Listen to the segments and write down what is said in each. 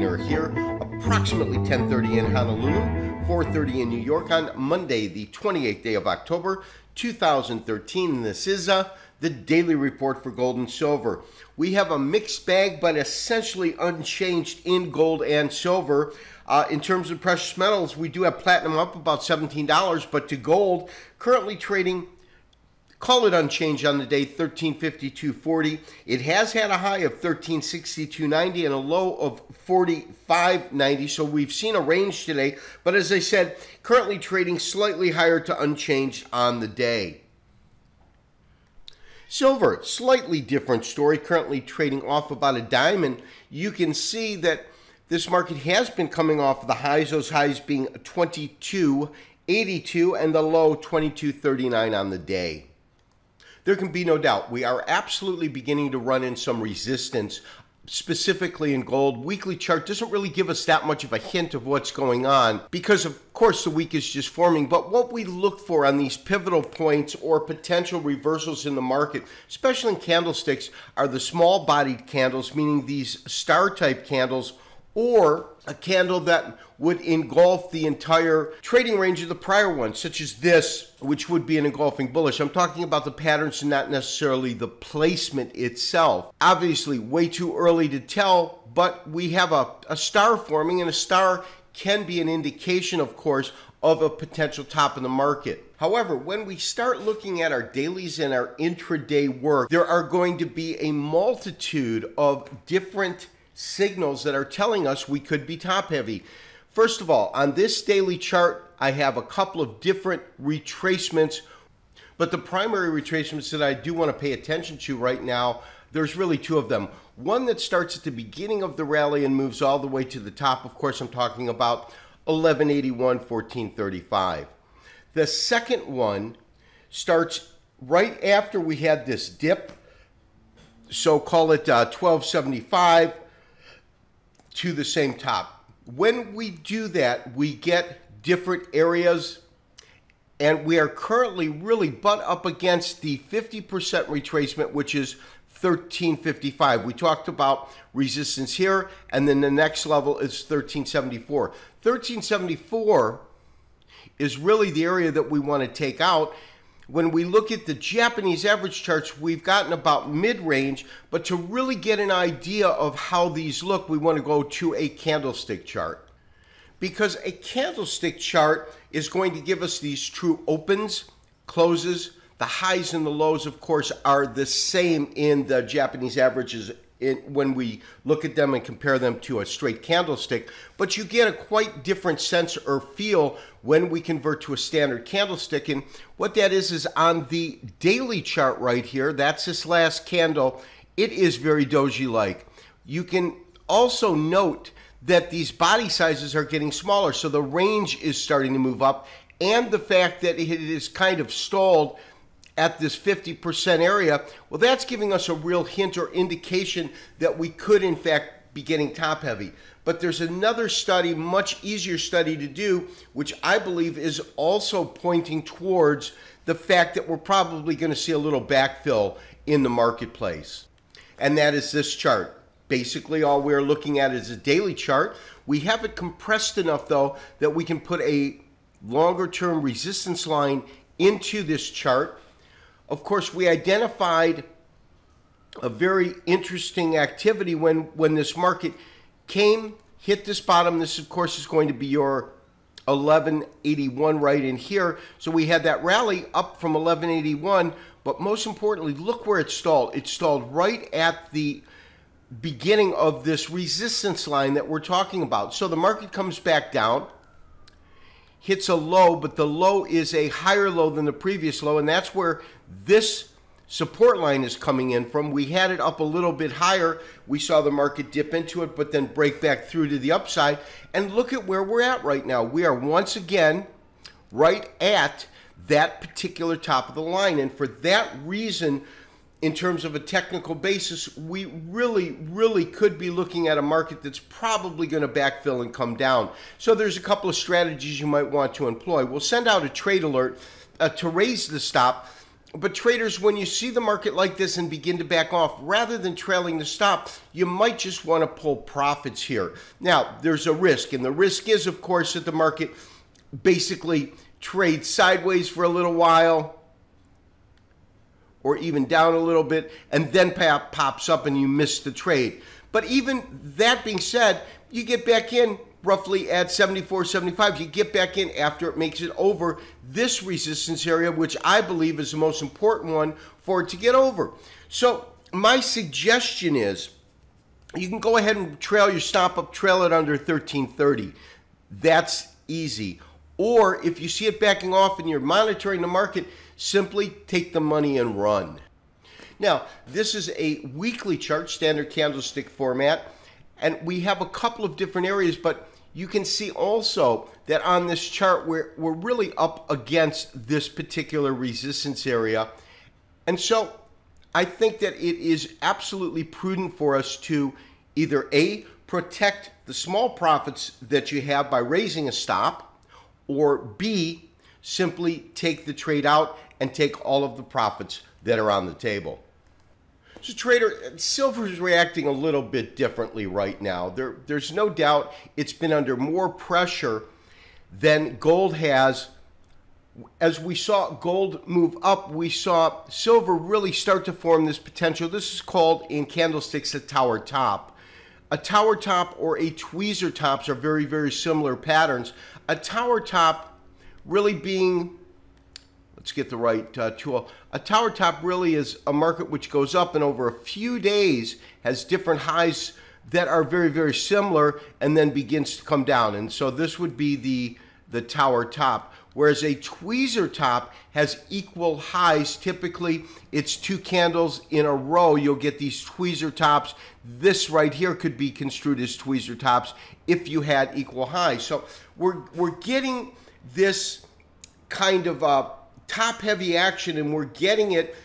are here approximately 10:30 in Honolulu, 4:30 in New York on Monday, the 28th day of October, 2013. And this is the daily report for gold and silver. We have a mixed bag, but essentially unchanged in gold and silver. In terms of precious metals, we do have platinum up about $17, but to gold, currently trading, call it unchanged on the day, $1352.40. It has had a high of $1362.90 and a low of $45.90, so we've seen a range today. But as I said, currently trading slightly higher to unchanged on the day. Silver, slightly different story, currently trading off about a dime, and you can see that this market has been coming off of the highs, those highs being $22.82 and the low $22.39 on the day. There can be no doubt we are absolutely beginning to run in some resistance, specifically in gold. Weekly chart doesn't really give us that much of a hint of what's going on because, of course, the week is just forming. But what we look for on these pivotal points or potential reversals in the market, especially in candlesticks, are the small-bodied candles, meaning these star-type candles, or a candle that would engulf the entire trading range of the prior one, such as this, which would be an engulfing bullish. I'm talking about the patterns and not necessarily the placement itself. Obviously, way too early to tell, but we have a star forming, and a star can be an indication, of course, of a potential top in the market. However, when we start looking at our dailies and our intraday work, there are going to be a multitude of different signals that are telling us we could be top heavy. First of all, on this daily chart, I have a couple of different retracements, but the primary retracements that I do want to pay attention to right now, there's really two of them. One that starts at the beginning of the rally and moves all the way to the top. Of course, I'm talking about 1181, 1435. The second one starts right after we had this dip, so call it 1275, to the same top. When we do that, we get different areas, and we are currently really butt up against the 50% retracement, which is 1355. We talked about resistance here, and then the next level is 1374. 1374 is really the area that we want to take out. When we look at the Japanese average charts, we've gotten about mid-range, but to really get an idea of how these look, we want to go to a candlestick chart. Because a candlestick chart is going to give us these true opens, closes. The highs and the lows, of course, are the same in the Japanese averages when we look at them and compare them to a straight candlestick, but you get a quite different sense or feel when we convert to a standard candlestick. And what that is on the daily chart right here, that's this last candle, it is very doji-like. You can also note that these body sizes are getting smaller, so the range is starting to move up, and the fact that it is kind of stalled at this 50% area, well, that's giving us a real hint or indication that we could, in fact, be getting top heavy. But there's another study, much easier study to do, which I believe is also pointing towards the fact that we're probably going to see a little backfill in the marketplace. And that is this chart. Basically, all we're looking at is a daily chart. We have it compressed enough, though, that we can put a longer-term resistance line into this chart. Of course, we identified a very interesting activity when this market came, hit this bottom. This, of course, is going to be your 1181 right in here. So we had that rally up from 1181, but most importantly, look where it stalled. It stalled right at the beginning of this resistance line that we're talking about. So the market comes back down, hits a low, but the low is a higher low than the previous low, and that's where this support line is coming in from. We had it up a little bit higher. We saw the market dip into it, but then break back through to the upside. And look at where we're at right now. We are once again right at that particular top of the line. And for that reason, in terms of a technical basis, we really could be looking at a market that's probably going to backfill and come down. So there's a couple of strategies you might want to employ. We'll send out a trade alert to raise the stop. But traders, when you see the market like this and begin to back off, rather than trailing the stop, you might just want to pull profits here. Now, there's a risk, and the risk is, of course, that the market basically trades sideways for a little while, or even down a little bit, and then pops up and you miss the trade. But even that being said, you get back in roughly at 74.75. You get back in after it makes it over this resistance area, which I believe is the most important one for it to get over. So my suggestion is you can go ahead and trail your stop up, trail it under 1330. That's easy. Or if you see it backing off and you're monitoring the market, simply take the money and run. Now, this is a weekly chart, standard candlestick format, and we have a couple of different areas, but you can see also that on this chart we're really up against this particular resistance area. And so I think that it is absolutely prudent for us to either A, protect the small profits that you have by raising a stop, or B, simply take the trade out and take all of the profits that are on the table. So trader, silver is reacting a little bit differently right now. There's no doubt it's been under more pressure than gold has. As we saw gold move up, we saw silver really start to form this potential. This is called in candlesticks a tower top. A tower top or a tweezer tops are very, very similar patterns. A tower top really being, let's get the right tool. A tower top really is a market which goes up and over a few days has different highs that are very, very similar and then begins to come down. And so this would be the tower top. Whereas a tweezer top has equal highs. Typically, it's two candles in a row. You'll get these tweezer tops. This right here could be construed as tweezer tops if you had equal highs. So we're getting this kind of top-heavy action, and we're getting it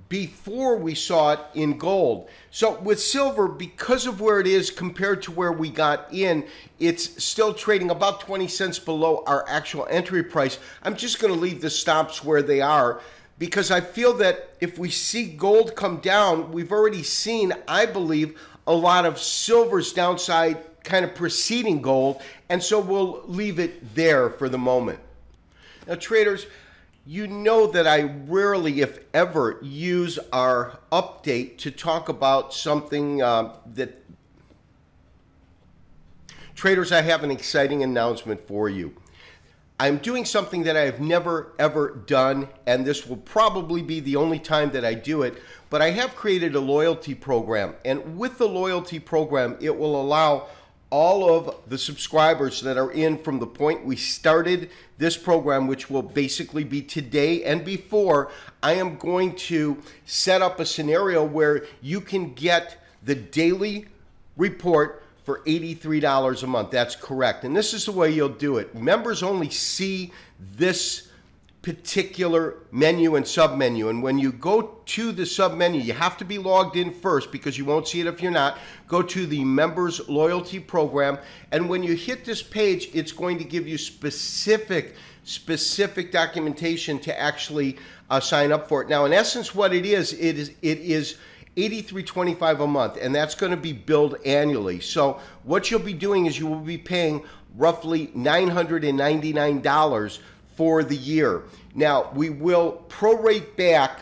before we saw it in gold. So with silver, because of where it is compared to where we got in, it's still trading about 20 cents below our actual entry price. I'm just going to leave the stops where they are because I feel that if we see gold come down, we've already seen, I believe, a lot of silver's downside kind of preceding gold, and so we'll leave it there for the moment. Now, traders, you know that I rarely, if ever, use our update to talk about something that... Traders, I have an exciting announcement for you. I'm doing something that I have never, ever done, and this will probably be the only time that I do it, but I have created a loyalty program, and with the loyalty program, it will allow all of the subscribers that are in from the point we started this program, which will basically be today and before, I am going to set up a scenario where you can get the daily report for $83 a month. That's correct. And this is the way you'll do it. Members only see this particular menu and submenu, and when you go to the submenu, you have to be logged in first because you won't see it if you're not. Go to the members loyalty program, and when you hit this page, it's going to give you specific documentation to actually sign up for it. Now, in essence, what it is $83.25 a month, and that's going to be billed annually. So what you'll be doing is you will be paying roughly $999 for the year. Now, we will prorate back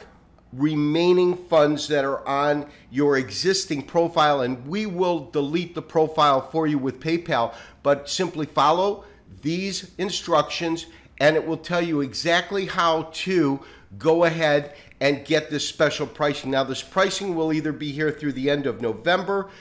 remaining funds that are on your existing profile, and we will delete the profile for you with PayPal, but simply follow these instructions and it will tell you exactly how to go ahead and get this special pricing. Now, this pricing will either be here through the end of November.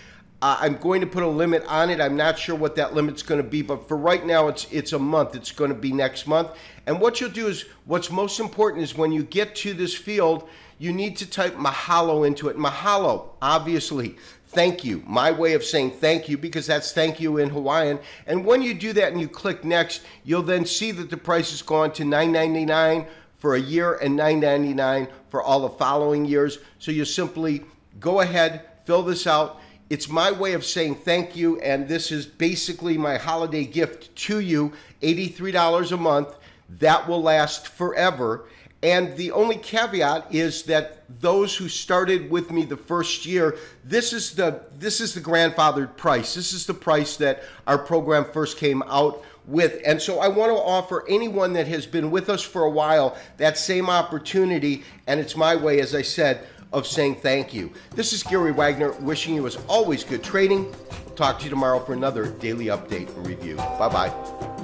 I'm going to put a limit on it. I'm not sure what that limit's going to be, but for right now, it's a month. It's going to be next month. And what you'll do is, what's most important is when you get to this field, you need to type mahalo into it. Mahalo, obviously, thank you. My way of saying thank you, because that's thank you in Hawaiian. And when you do that and you click next, you'll then see that the price has gone to $9.99 for a year and $9.99 for all the following years. So you simply go ahead, fill this out. It's my way of saying thank you, and this is basically my holiday gift to you, $83 a month. That will last forever, And the only caveat is that those who started with me the first year, this is the grandfathered price. This is the price that our program first came out with. And so I want to offer anyone that has been with us for a while that same opportunity. And it's my way, as I said, of saying thank you. This is Gary Wagner, wishing you as always good trading. Talk to you tomorrow for another daily update and review. Bye-bye.